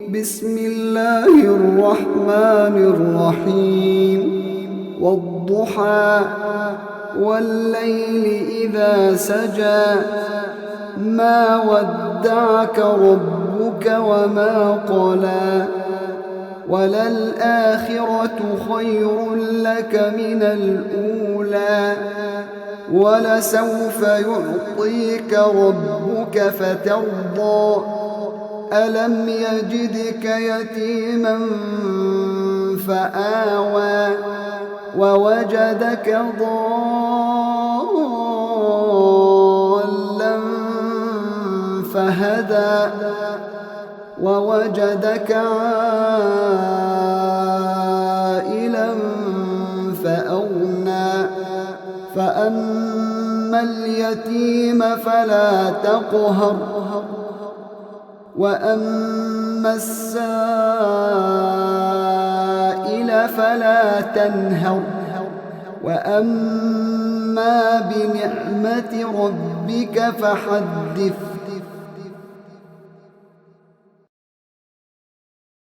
بسم الله الرحمن الرحيم والضحى والليل إذا سجى ما ودعك ربك وما قلى وللآخرة خير لك من الأولى ولسوف يعطيك ربك فترضى ألم يجدك يتيما فآوى ووجدك ضالا فهدى ووجدك عائلا فأغنى فأما اليتيم فلا تقهر وأما السائل فلا تنهر وأما بنعمة ربك فحدث